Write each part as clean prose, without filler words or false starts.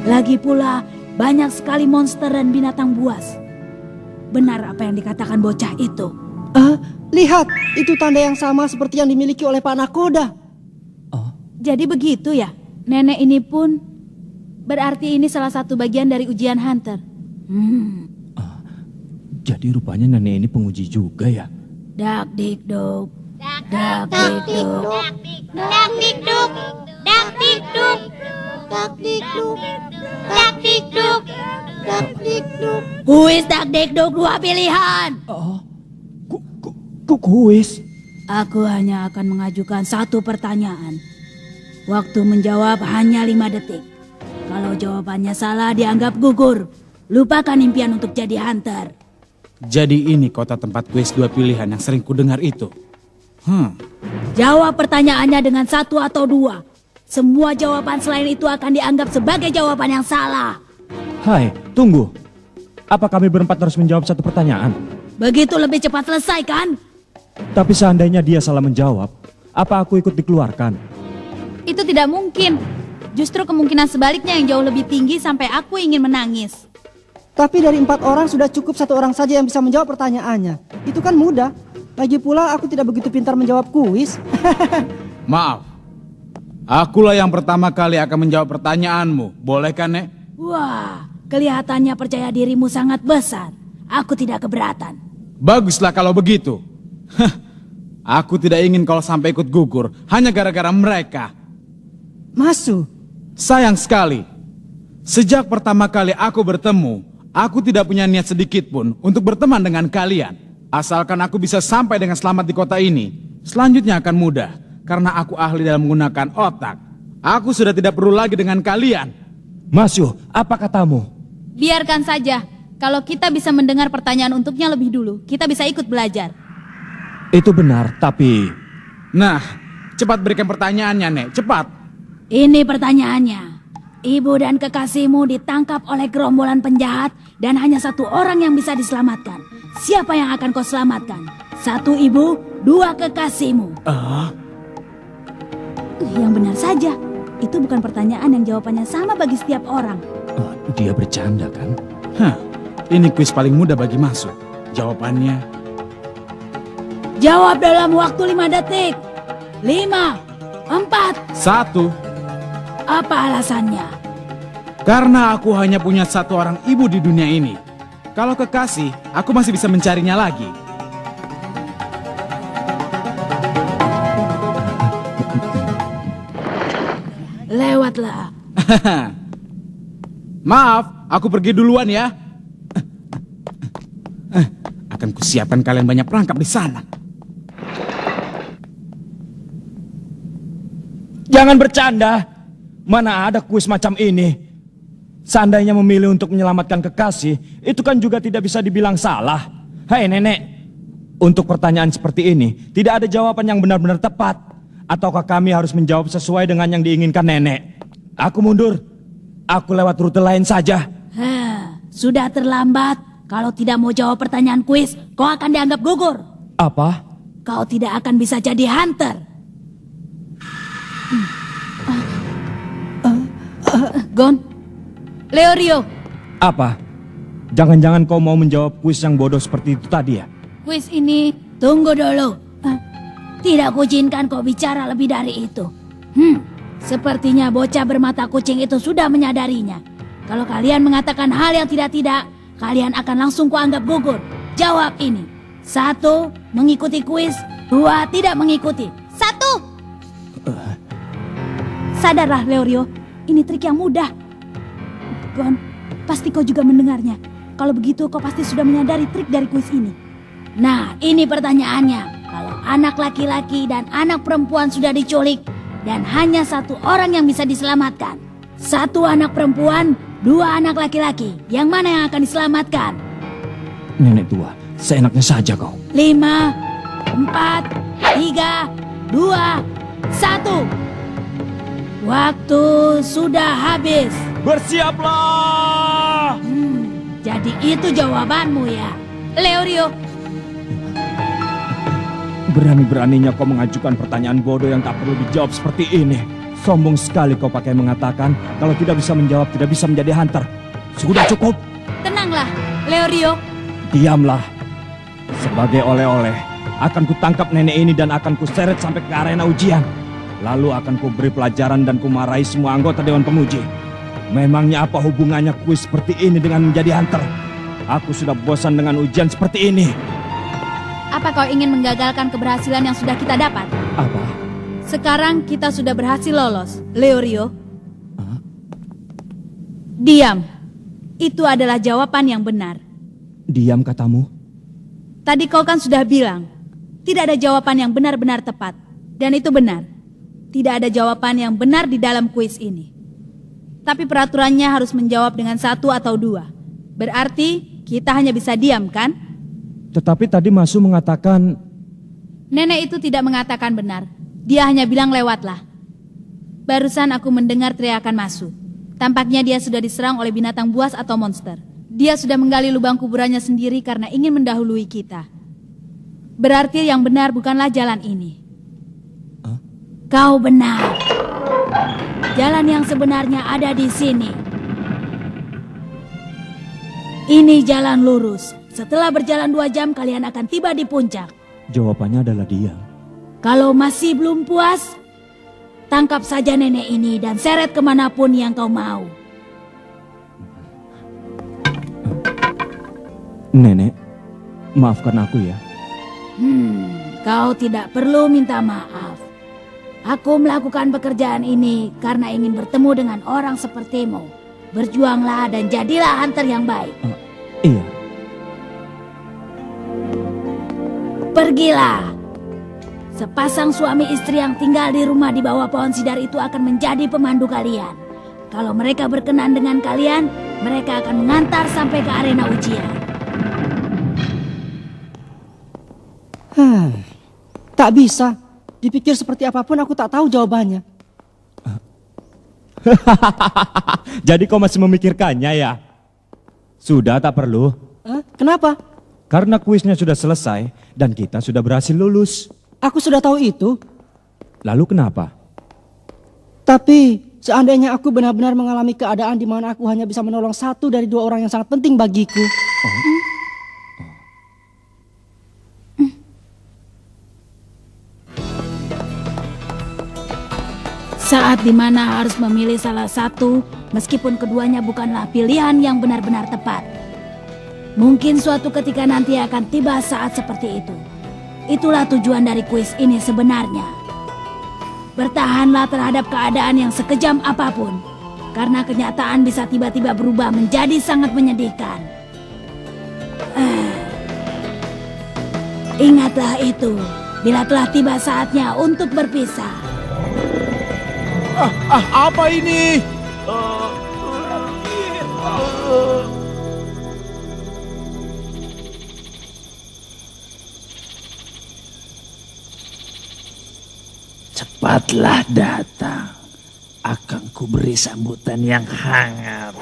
Lagi pula banyak sekali monster dan binatang buas. Benar apa yang dikatakan bocah itu. Lihat, itu tanda yang sama seperti yang dimiliki oleh Pak Nakoda. Jadi begitu ya, nenek ini pun berarti ini salah satu bagian dari ujian Hunter. Jadi rupanya nenek ini penguji juga ya? Dak dik duk, dak Dak dik dik duk. duk, dak dik duk, dak dik duk, dak dik duk, dak dik duk, dak dik duk. Kuis dak dik duk 2 pilihan. Kuis? Aku hanya akan mengajukan 1 pertanyaan. Waktu menjawab hanya 5 detik. Kalau jawabannya salah dianggap gugur. Lupakan impian untuk jadi hunter. Jadi ini kota tempat kuis 2 pilihan yang sering kudengar itu. Jawab pertanyaannya dengan 1 atau 2. Semua jawaban selain itu akan dianggap sebagai jawaban yang salah. Hai, tunggu. Apa kami berempat harus menjawab 1 pertanyaan? Begitu lebih cepat selesai kan? Tapi seandainya dia salah menjawab, apa aku ikut dikeluarkan? Itu tidak mungkin. Justru kemungkinan sebaliknya yang jauh lebih tinggi sampai aku ingin menangis. Tapi dari 4 orang sudah cukup 1 orang saja yang bisa menjawab pertanyaannya. Itu kan mudah. Lagi pula aku tidak begitu pintar menjawab kuis. Maaf, akulah yang pertama kali akan menjawab pertanyaanmu. Boleh kan, Nek? Wah, kelihatannya percaya dirimu sangat besar. Aku tidak keberatan. Baguslah kalau begitu. Aku tidak ingin kau sampai ikut gugur hanya gara-gara mereka. Masu, Sayang sekali. Sejak pertama kali aku bertemu, aku tidak punya niat sedikit pun untuk berteman dengan kalian. Asalkan aku bisa sampai dengan selamat di kota ini, selanjutnya akan mudah. Karena aku ahli dalam menggunakan otak. Aku sudah tidak perlu lagi dengan kalian. Masyu, apa katamu? Biarkan saja. Kalau kita bisa mendengar pertanyaan untuknya lebih dulu, kita bisa ikut belajar. Itu benar, tapi... Nah, cepat berikan pertanyaannya, Nek. Cepat. Ini pertanyaannya. Ibu dan kekasihmu ditangkap oleh gerombolan penjahat dan hanya 1 orang yang bisa diselamatkan. Siapa yang akan kau selamatkan? 1 ibu, 2 kekasihmu. Yang benar saja. Itu bukan pertanyaan yang jawabannya sama bagi setiap orang. Dia bercanda kan? Ini kuis paling mudah bagi masuk. Jawabannya... Jawab dalam waktu 5 detik. 5, 4. 1. Apa alasannya? Karena aku hanya punya 1 orang ibu di dunia ini. Kalau kekasih, aku masih bisa mencarinya lagi. Lewatlah. Maaf, aku pergi duluan ya. Akan kusiapkan kalian banyak perangkap di sana. Jangan bercanda. Mana ada kuis macam ini? Seandainya memilih untuk menyelamatkan kekasih, itu kan juga tidak bisa dibilang salah. Hai nenek, untuk pertanyaan seperti ini, tidak ada jawaban yang benar-benar tepat. Ataukah kami harus menjawab sesuai dengan yang diinginkan nenek? Aku mundur. Aku lewat rute lain saja. Sudah terlambat. Kalau tidak mau jawab pertanyaan kuis, kau akan dianggap gugur. Apa? Kau tidak akan bisa jadi hunter. Gon, Leorio. Apa? Jangan-jangan kau mau menjawab kuis yang bodoh seperti itu tadi ya? Kuis ini, tunggu dulu. Tidak kuizinkan kau bicara lebih dari itu. Sepertinya bocah bermata kucing itu sudah menyadarinya. Kalau kalian mengatakan hal yang tidak-tidak, kalian akan langsung kuanggap gugur. Jawab ini. 1, mengikuti kuis. 2, tidak mengikuti. 1. Sadarlah Leorio, ini trik yang mudah. Gon, pasti kau juga mendengarnya. Kalau begitu kau pasti sudah menyadari trik dari kuis ini. Nah, ini pertanyaannya. Kalau anak laki-laki dan anak perempuan sudah diculik dan hanya 1 orang yang bisa diselamatkan. 1 anak perempuan, 2 anak laki-laki. Yang mana yang akan diselamatkan? Nenek tua, seenaknya saja kau. 5, 4, 3, 2, 1. Waktu sudah habis. Bersiaplah! Jadi itu jawabanmu ya, Leorio. Berani-beraninya kau mengajukan pertanyaan bodoh yang tak perlu dijawab seperti ini. Sombong sekali kau pakai mengatakan kalau tidak bisa menjawab tidak bisa menjadi hunter. Sudah cukup. Tenanglah, Leorio. Diamlah. Sebagai oleh-oleh, akan kutangkap nenek ini dan akan kuseret sampai ke arena ujian. Lalu akan kuberi pelajaran dan kumarahi semua anggota Dewan Pemuji. Memangnya apa hubungannya kuis seperti ini dengan menjadi hunter? Aku sudah bosan dengan ujian seperti ini. Apa kau ingin menggagalkan keberhasilan yang sudah kita dapat? Apa? Sekarang kita sudah berhasil lolos, Leorio. Diam. Itu adalah jawaban yang benar. Diam katamu? Tadi kau kan sudah bilang, tidak ada jawaban yang benar-benar tepat. Dan itu benar. Tidak ada jawaban yang benar di dalam kuis ini. Tapi peraturannya harus menjawab dengan 1 atau 2. Berarti kita hanya bisa diam, kan? Tetapi tadi Masu mengatakan... Nenek itu tidak mengatakan benar. Dia hanya bilang lewatlah. Barusan aku mendengar teriakan Masu. Tampaknya dia sudah diserang oleh binatang buas atau monster. Dia sudah menggali lubang kuburannya sendiri karena ingin mendahului kita. Berarti yang benar bukanlah jalan ini. Kau benar. Jalan yang sebenarnya ada di sini. Ini jalan lurus. Setelah berjalan 2 jam kalian akan tiba di puncak. Jawabannya adalah diam. Kalau masih belum puas, tangkap saja nenek ini dan seret kemanapun yang kau mau. Nenek, maafkan aku ya. Kau tidak perlu minta maaf. Aku melakukan pekerjaan ini karena ingin bertemu dengan orang sepertimu. Berjuanglah dan jadilah hunter yang baik. Iya. Pergilah. Sepasang suami istri yang tinggal di rumah di bawah pohon sidar itu akan menjadi pemandu kalian. Kalau mereka berkenan dengan kalian, mereka akan mengantar sampai ke arena ujian. Tak bisa. Dipikir seperti apapun aku tak tahu jawabannya. Jadi kau masih memikirkannya ya? Sudah tak perlu. Kenapa? Karena kuisnya sudah selesai dan kita sudah berhasil lulus. Aku sudah tahu itu. Lalu kenapa? Tapi seandainya aku benar-benar mengalami keadaan di mana aku hanya bisa menolong 1 dari 2 orang yang sangat penting bagiku. Saat dimana harus memilih salah satu, meskipun keduanya bukanlah pilihan yang benar-benar tepat. Mungkin suatu ketika nanti akan tiba saat seperti itu. Itulah tujuan dari kuis ini sebenarnya. Bertahanlah terhadap keadaan yang sekejam apapun, karena kenyataan bisa tiba-tiba berubah menjadi sangat menyedihkan. Ingatlah itu, bila telah tiba saatnya untuk berpisah. Apa ini? Cepatlah datang, akan kuberi sambutan yang hangat.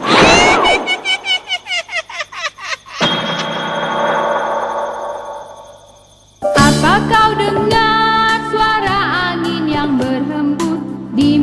Apa kau dengar suara angin yang berhembus di